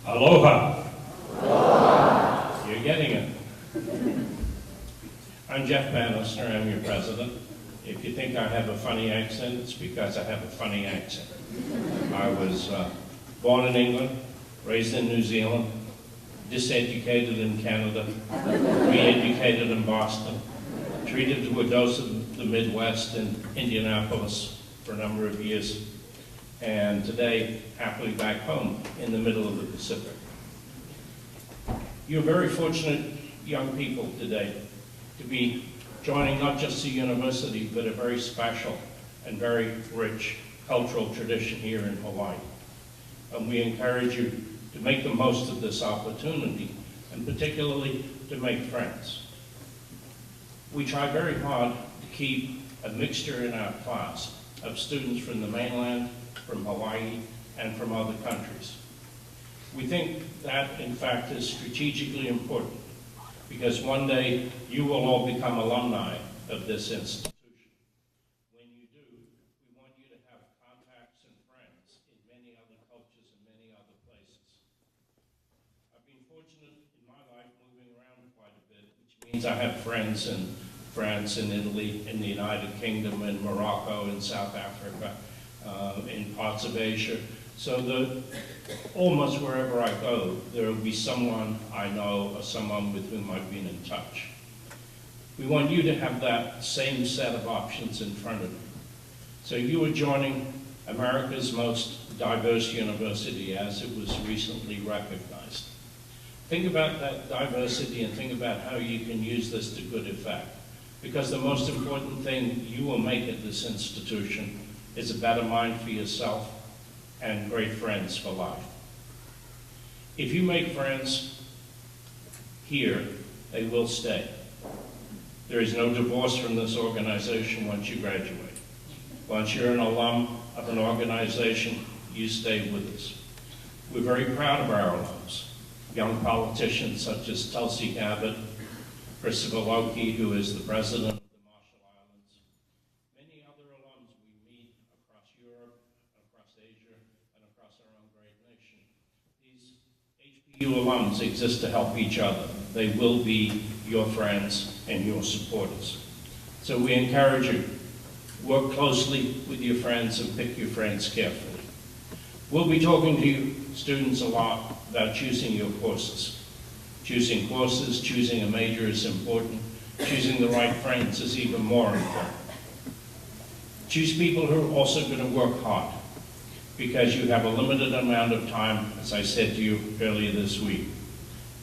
Aloha. Aloha. You're getting it. I'm Jeff Bannister, I'm your president. If you think I have a funny accent, it's because I have a funny accent. I was born in England, raised in New Zealand, diseducated in Canada, re-educated in Boston, treated to a dose of the Midwest in Indianapolis for a number of years, and today, happily back home in the middle of the Pacific. You're very fortunate young people today to be joining not just a university, but a very special and very rich cultural tradition here in Hawaii. And we encourage you to make the most of this opportunity, and particularly to make friends. We try very hard to keep a mixture in our class of students from the mainland, from Hawaii, and from other countries. We think that, in fact, is strategically important, because one day you will all become alumni of this institution. When you do, we want you to have contacts and friends in many other cultures and many other places. I've been fortunate in my life moving around quite a bit, which means I have friends in France, in Italy, in the United Kingdom, in Morocco, in South Africa, in parts of Asia. So that almost wherever I go, there will be someone I know or someone with whom I've been in touch. We want you to have that same set of options in front of you. So you are joining America's most diverse university, as it was recently recognized. Think about that diversity and think about how you can use this to good effect. Because the most important thing you will make at this institution is a better mind for yourself and great friends for life. If you make friends here, they will stay. There is no divorce from this organization once you graduate. Once you're an alum of an organization, you stay with us. We're very proud of our alums. Young politicians such as Tulsi Gabbard, Christopher Loki, who is the president of the Marshall Islands, many other alums we meet across Europe, across Asia, and across our own great nation. These HPU alums exist to help each other. They will be your friends and your supporters. So we encourage you, work closely with your friends and pick your friends carefully. We'll be talking to you students a lot about choosing your courses. Choosing courses, choosing a major is important. Choosing the right friends is even more important. Choose people who are also going to work hard, because you have a limited amount of time, as I said to you earlier this week,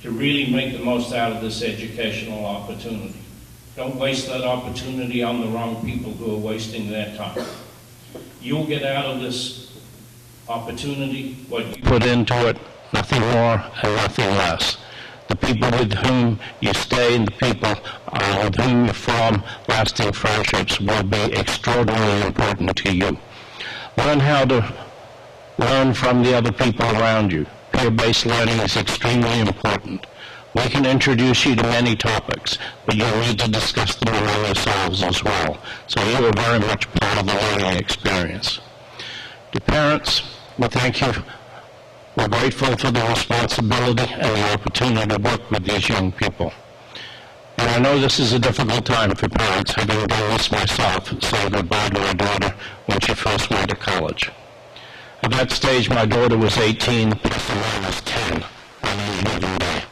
to really make the most out of this educational opportunity. Don't waste that opportunity on the wrong people who are wasting their time. You'll get out of this opportunity what you put into it, nothing more and nothing less. The people with whom you stay and the people with whom you form lasting friendships will be extraordinarily important to you. Learn how to learn from the other people around you. Peer-based learning is extremely important. We can introduce you to many topics, but you'll need to discuss them among yourselves as well. So you are very much part of the learning experience. To parents, we thank you. We're grateful for the responsibility and the opportunity to work with these young people. And I know this is a difficult time for parents, having done this myself, saying goodbye to my daughter when she first went to college. At that stage, my daughter was 18, plus and minus 10 on any given day.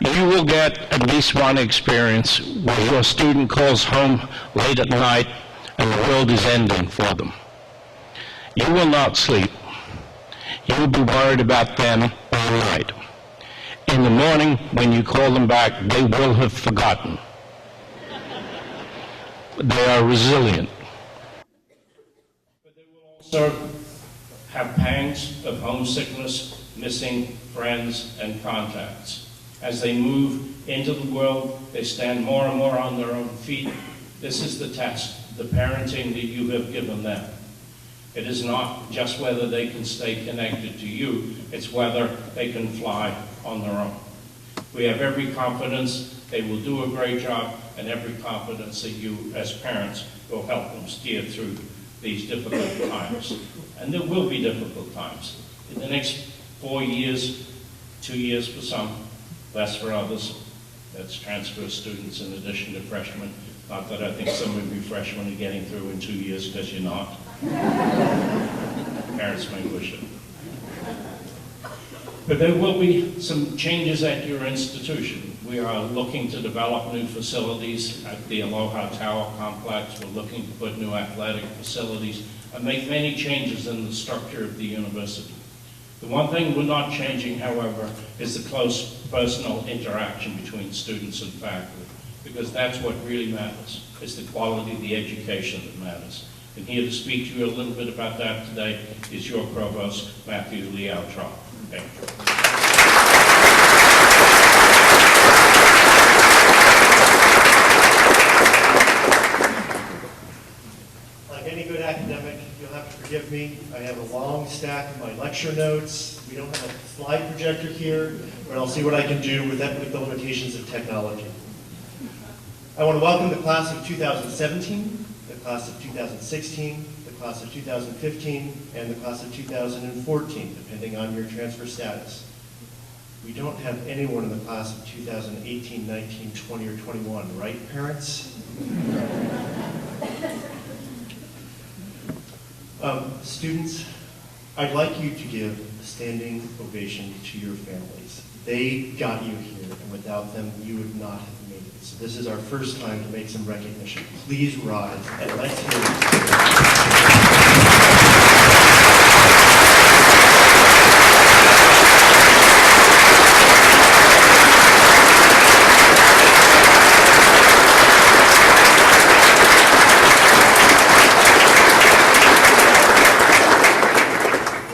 You will get at least one experience where your student calls home late at night and the world is ending for them. You will not sleep. You will be worried about them all night. In the morning, when you call them back, they will have forgotten. They are resilient. But they will also have pangs of homesickness, missing friends and contacts. As they move into the world, they stand more and more on their own feet. This is the test, the parenting that you have given them. It is not just whether they can stay connected to you, it's whether they can fly on their own. We have every confidence they will do a great job, and every confidence that you, as parents, will help them steer through these difficult times. And there will be difficult times. In the next 4 years, 2 years for some, less for others, that's transfer students in addition to freshmen. Not that I think some of you freshmen are getting through in 2 years, because you're not. Parents may wish it. But there will be some changes at your institution. We are looking to develop new facilities at the Aloha Tower complex. We're looking to put new athletic facilities and make many changes in the structure of the university. The one thing we're not changing, however, is the close personal interaction between students and faculty, because that's what really matters. It's the quality of the education that matters. And here to speak to you a little bit about that today is your provost, Matthew Liao-Trot. Thank you. Like any good academic, you'll have to forgive me. I have a long stack of my lecture notes. We don't have a slide projector here, but I'll see what I can do with that, with the limitations of technology. I want to welcome the class of 2017, the class of 2016, the class of 2015, and the class of 2014, depending on your transfer status. We don't have anyone in the class of 2018, 19, 20, or 21, right, parents? Students, I'd like you to give a standing ovation to your families. They got you here, and without them, you would not have made it. So this is our first time to make some recognition. Please rise, and let's hear it.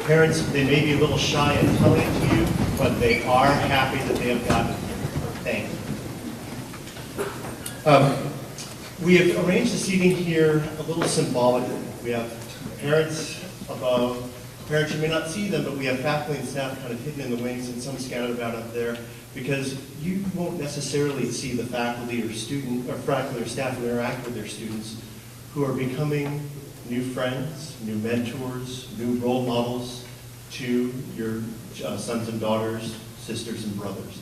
Parents, they may be a little shy in telling it to you, but they are happy that they have gotten here. Thank you. We have arranged the seating here a little symbolically. We have parents above. Parents, you may not see them, but we have faculty and staff kind of hidden in the wings and some scattered about up there, because you won't necessarily see the faculty or faculty or staff who interact with their students, who are becoming new friends, new mentors, new role models to your sons and daughters, sisters and brothers.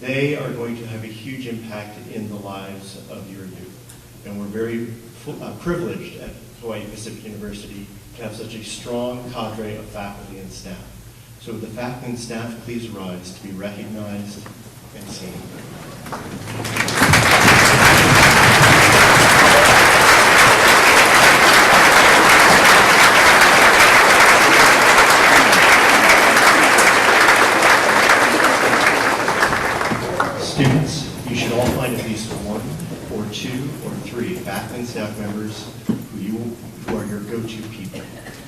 They are going to have a huge impact in the lives of your youth. And we're very privileged at Hawai'i Pacific University to have such a strong cadre of faculty and staff. So would the faculty and staff please rise to be recognized and seen. Students, you should all find at least one or two or three faculty and staff members who are your go-to people.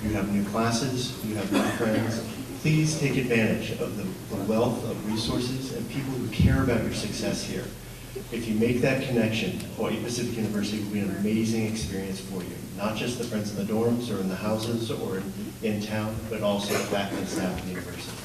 You have new classes, you have new friends. Please take advantage of the wealth of resources and people who care about your success here. If you make that connection, Hawai'i Pacific University will be an amazing experience for you. Not just the friends in the dorms or in the houses or in town, but also the faculty and staff of the university.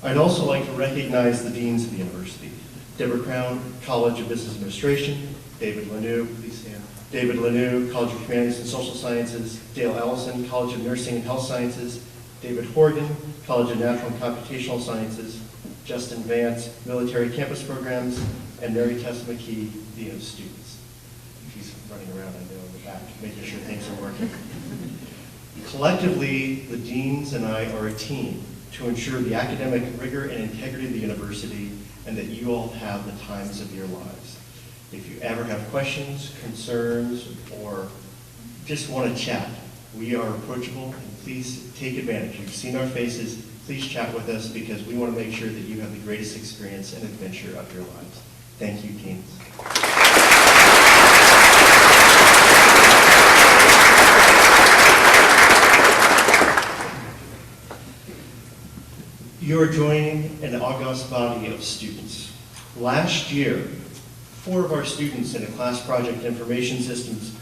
I'd also like to recognize the deans of the university. Deborah Crown, College of Business Administration. David Lanou, please stand. David Lanou, College of Humanities and Social Sciences. Dale Ellison, College of Nursing and Health Sciences. David Horgan, College of Natural and Computational Sciences. Justin Vance, Military Campus Programs. And Mary Tessa McKee, Dean of Students. She's running around, I know, in the back, making sure things are working. Collectively, the deans and I are a team to ensure the academic rigor and integrity of the university, and that you all have the times of your lives. If you ever have questions, concerns, or just want to chat, we are approachable, and please take advantage. You've seen our faces. Please chat with us, because we want to make sure that you have the greatest experience and adventure of your lives. Thank you, teams. You are joining an august body of students. Last year, 4 of our students in a class project information systems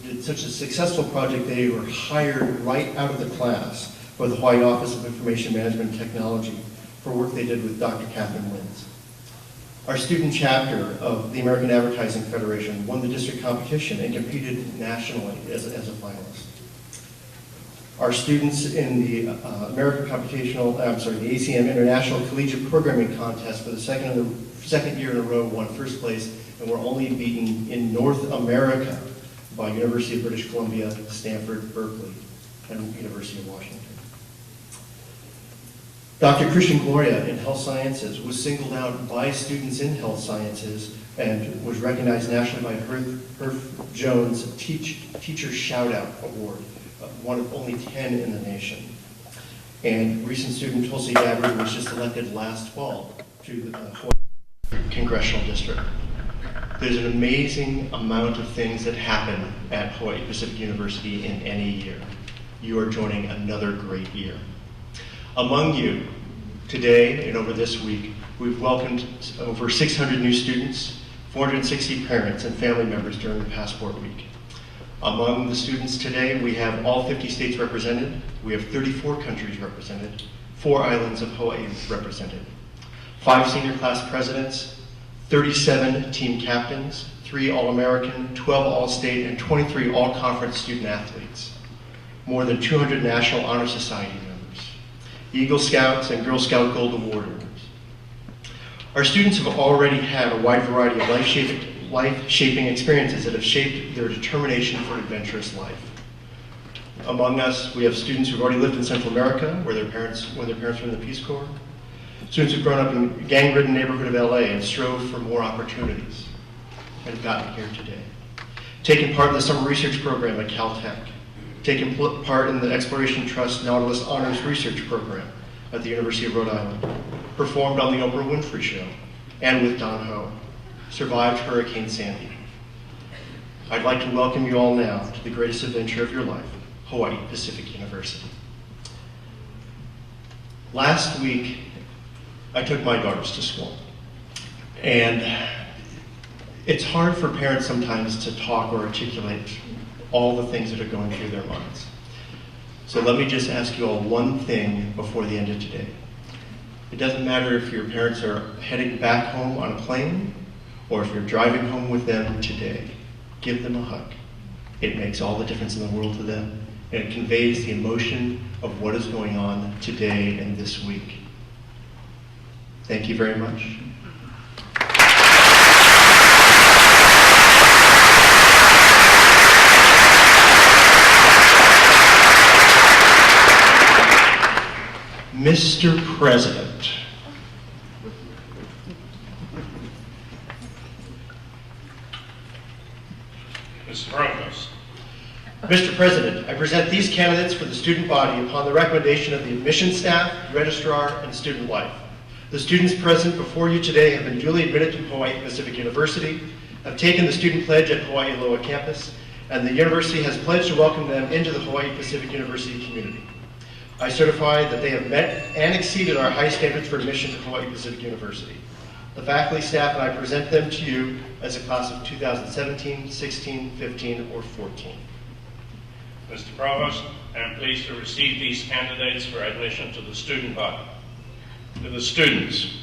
did such a successful project they were hired right out of the class by the Hawaii Office of Information Management and Technology for work they did with Dr. Catherine Wins. Our student chapter of the American Advertising Federation won the district competition and competed nationally as a finalist. Our students in the the ACM International Collegiate Programming Contest for the second year in a row won first place, and were only beaten in North America by University of British Columbia, Stanford, Berkeley, and University of Washington. Dr. Christian Gloria in Health Sciences was singled out by students in Health Sciences and was recognized nationally by Herf Jones Teacher Shout-Out Award, one of only 10 in the nation. And recent student Tulsi Gabbard was just elected last fall to the Hawai'i Congressional District. There's an amazing amount of things that happen at Hawai'i Pacific University in any year. You are joining another great year. Among you, today and over this week, we've welcomed over 600 new students, 460 parents and family members during the Passport Week. Among the students today, we have all 50 states represented, we have 34 countries represented, 4 islands of Hawaii represented, 5 senior class presidents, 37 team captains, 3 All-American, 12 All-State, and 23 All-Conference student athletes, more than 200 National Honor Society members, Eagle Scouts and Girl Scout Gold Award winners. Our students have already had a wide variety of life-shaping experiences that have shaped their determination for an adventurous life. Among us, we have students who've already lived in Central America, when their parents were in the Peace Corps, students who've grown up in a gang-ridden neighborhood of LA and strove for more opportunities and have gotten here today. Taken part in the summer research program at Caltech, taken part in the Exploration Trust Nautilus Honors Research Program at the University of Rhode Island, performed on the Oprah Winfrey Show and with Don Ho, survived Hurricane Sandy. I'd like to welcome you all now to the greatest adventure of your life, Hawai'i Pacific University. Last week, I took my daughters to school, and it's hard for parents sometimes to talk or articulate all the things that are going through their minds. So let me just ask you all one thing before the end of today. It doesn't matter if your parents are heading back home on a plane or if you're driving home with them today. Give them a hug. It makes all the difference in the world to them, and it conveys the emotion of what is going on today and this week. Thank you very much. Mr. President. Mr. Provost. Mr. President, I present these candidates for the student body upon the recommendation of the admissions staff, registrar, and student life. The students present before you today have been duly admitted to Hawai'i Pacific University, have taken the student pledge at Hawaii Loa campus, and the university has pledged to welcome them into the Hawai'i Pacific University community. I certify that they have met and exceeded our high standards for admission to Hawai'i Pacific University. The faculty, staff, and I present them to you as a class of 2017, 16, 15, or 14. Mr. Provost, I am pleased to receive these candidates for admission to the student body. To the students,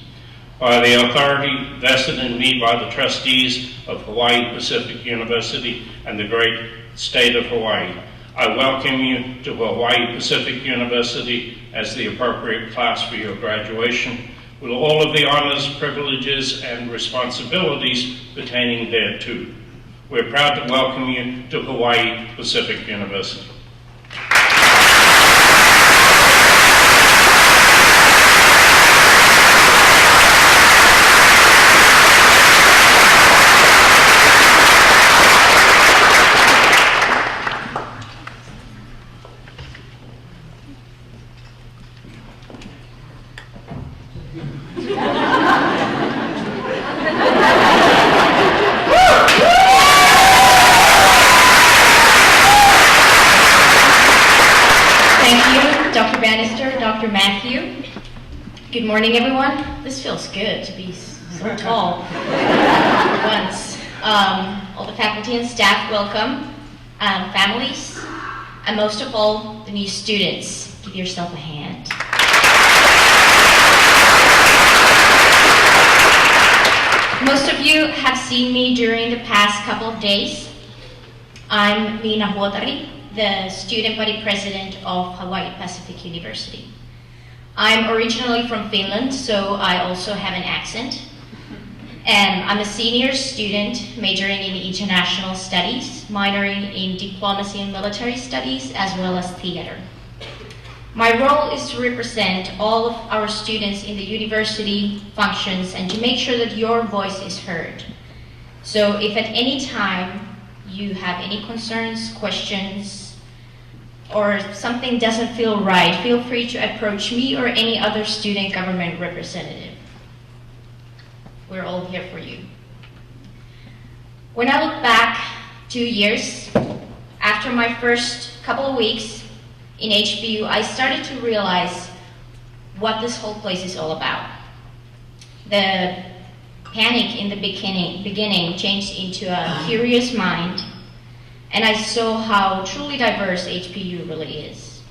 by the authority vested in me by the trustees of Hawai'i Pacific University and the great state of Hawaii, I welcome you to Hawai'i Pacific University as the appropriate class for your graduation, with all of the honors, privileges, and responsibilities pertaining thereto. We're proud to welcome you to Hawai'i Pacific University. Dr. Matthew. Good morning, everyone. This feels good to be so tall for once. All the faculty and staff, welcome. Families, and most of all, the new students. Give yourself a hand. Most of you have seen me during the past couple of days. I'm Mina Huotari. the student body president of Hawaii Pacific University. I'm originally from Finland, so I also have an accent. And I'm a senior student majoring in international studies, minoring in diplomacy and military studies, as well as theater. My role is to represent all of our students in the university functions and to make sure that your voice is heard. So if at any time you have any concerns, questions, or something doesn't feel right, feel free to approach me or any other student government representative. We're all here for you. When I look back 2 years, after my first couple of weeks in HPU, I started to realize what this whole place is all about. The panic in the beginning changed into a curious mind, and I saw how truly diverse HPU really is.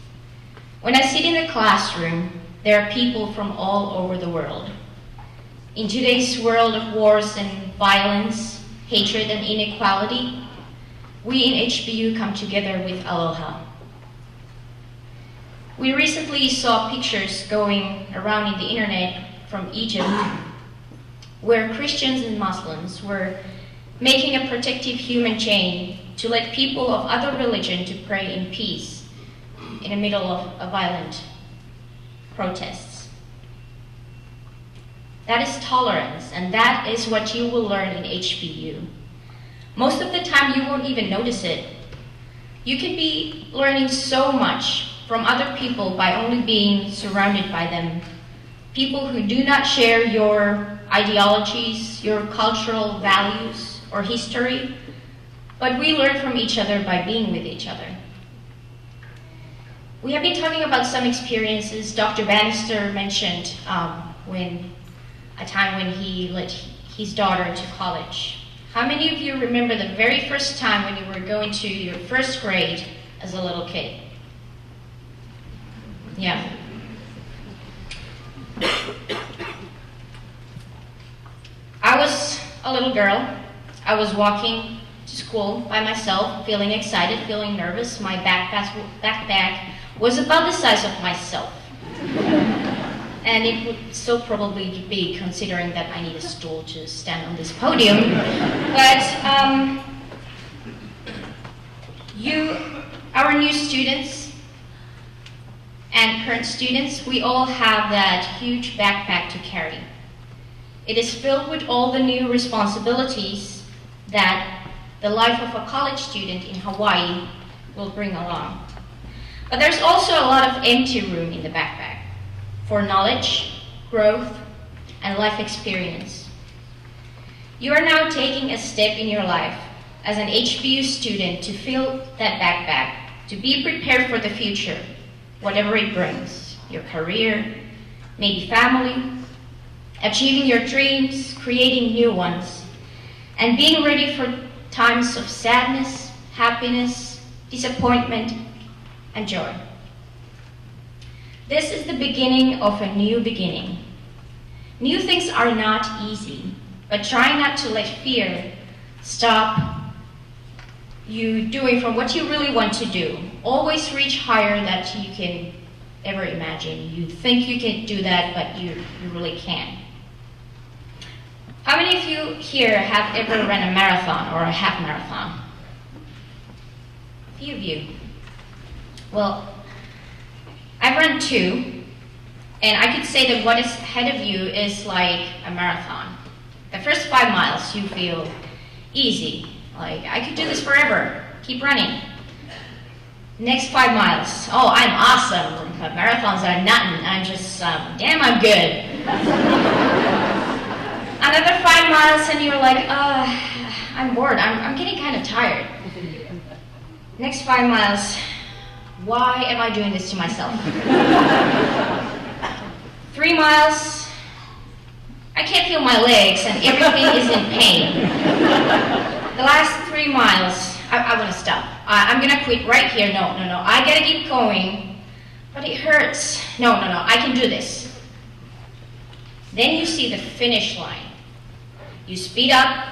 When I sit in the classroom, there are people from all over the world. In today's world of wars and violence, hatred and inequality, we in HPU come together with aloha. We recently saw pictures going around in the internet from Egypt, where Christians and Muslims were making a protective human chain to let people of other religion to pray in peace in the middle of a violent protests. That is tolerance, and that is what you will learn in HPU. Most of the time you won't even notice it. You can be learning so much from other people by only being surrounded by them. People who do not share your ideologies, your cultural values, or history, but we learn from each other by being with each other. We have been talking about some experiences. Dr. Bannister mentioned a time when he let his daughter to college. How many of you remember the very first time when you were going to your first grade as a little kid? Yeah. I was a little girl. I was walking to school by myself, feeling excited, feeling nervous. My backpack was about the size of myself. And it would still probably be, considering that I need a stool to stand on this podium. But our new students and current students, we all have that huge backpack to carry. It is filled with all the new responsibilities that the life of a college student in Hawaii will bring along. But there's also a lot of empty room in the backpack for knowledge, growth, and life experience. You are now taking a step in your life as an HPU student to fill that backpack, to be prepared for the future, whatever it brings, your career, maybe family, achieving your dreams, creating new ones, and being ready for times of sadness, happiness, disappointment, and joy. This is the beginning of a new beginning. New things are not easy, but try not to let fear stop you doing from what you really want to do. Always reach higher than you can ever imagine. You think you can do that, but you really can't. How many of you here have ever run a marathon or a half marathon? A few of you. Well, I've run 2, and I could say that what is ahead of you is like a marathon. The first 5 miles you feel easy, like I could do this forever, keep running. Next 5 miles, oh, I'm awesome. Marathons are nothing, I'm just, damn, I'm good. Another 5 miles and you're like, I'm bored, I'm getting kind of tired. Next 5 miles, why am I doing this to myself? 3 miles, I can't feel my legs and everything is in pain. The last 3 miles, I want to stop. I'm gonna quit right here. No, I gotta keep going, but it hurts. No, I can do this. Then you see the finish line. You speed up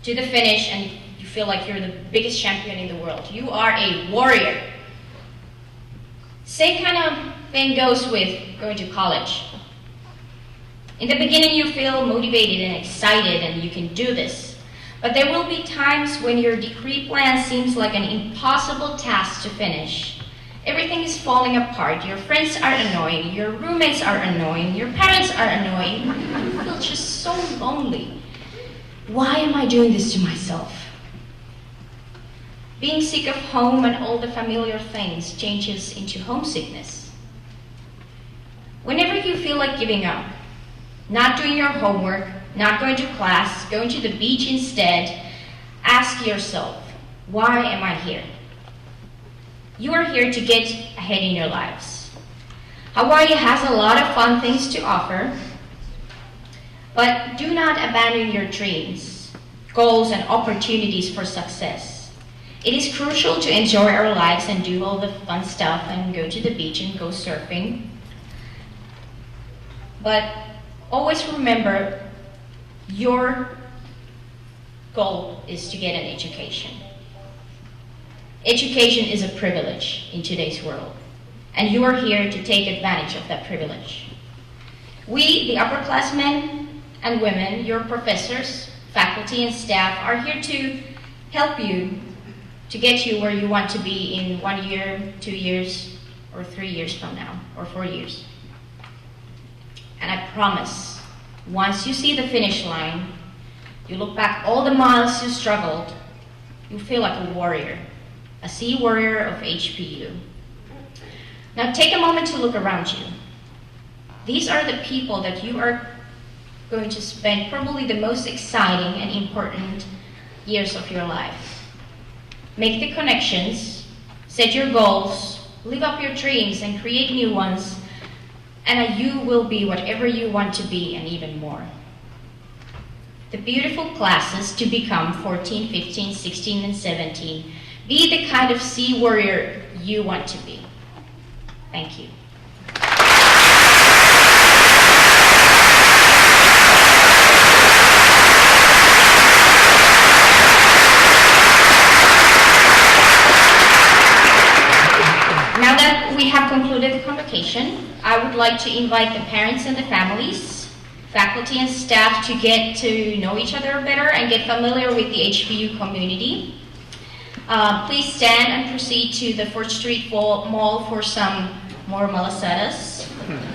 to the finish and you feel like you're the biggest champion in the world. You are a warrior. Same kind of thing goes with going to college. In the beginning, you feel motivated and excited and you can do this. But there will be times when your degree plan seems like an impossible task to finish. Everything is falling apart. Your friends are annoying. Your roommates are annoying. Your parents are annoying. You feel just so lonely. Why am I doing this to myself? Being sick of home and all the familiar things changes into homesickness. Whenever you feel like giving up, not doing your homework, not going to class, going to the beach instead, ask yourself, why am I here? You are here to get ahead in your lives. Hawaii has a lot of fun things to offer, but do not abandon your dreams, goals, and opportunities for success. It is crucial to enjoy our lives and do all the fun stuff and go to the beach and go surfing. But always remember, your goal is to get an education. Education is a privilege in today's world, and you are here to take advantage of that privilege. We, the upperclassmen and women, your professors, faculty, and staff, are here to help you to get you where you want to be in 1 year, 2 years, or 3 years from now, or 4 years. And I promise, once you see the finish line, you look back all the miles you struggled, you feel like a warrior, a sea warrior of HPU. Now take a moment to look around you. These are the people that you are going to spend probably the most exciting and important years of your life. Make the connections, set your goals, live up your dreams and create new ones, and you will be whatever you want to be and even more. The beautiful classes to become 14, 15, 16, and 17. Be the kind of sea warrior you want to be. Thank you. Now that we have concluded the convocation, I would like to invite the parents and the families, faculty and staff to get to know each other better and get familiar with the HPU community. Please stand and proceed to the 4th Street Mall for some more malasadas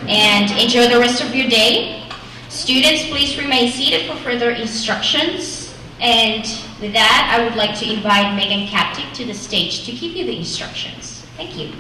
and enjoy the rest of your day. Students, please remain seated for further instructions. And with that, I would like to invite Megan Kaptik to the stage to give you the instructions. Thank you.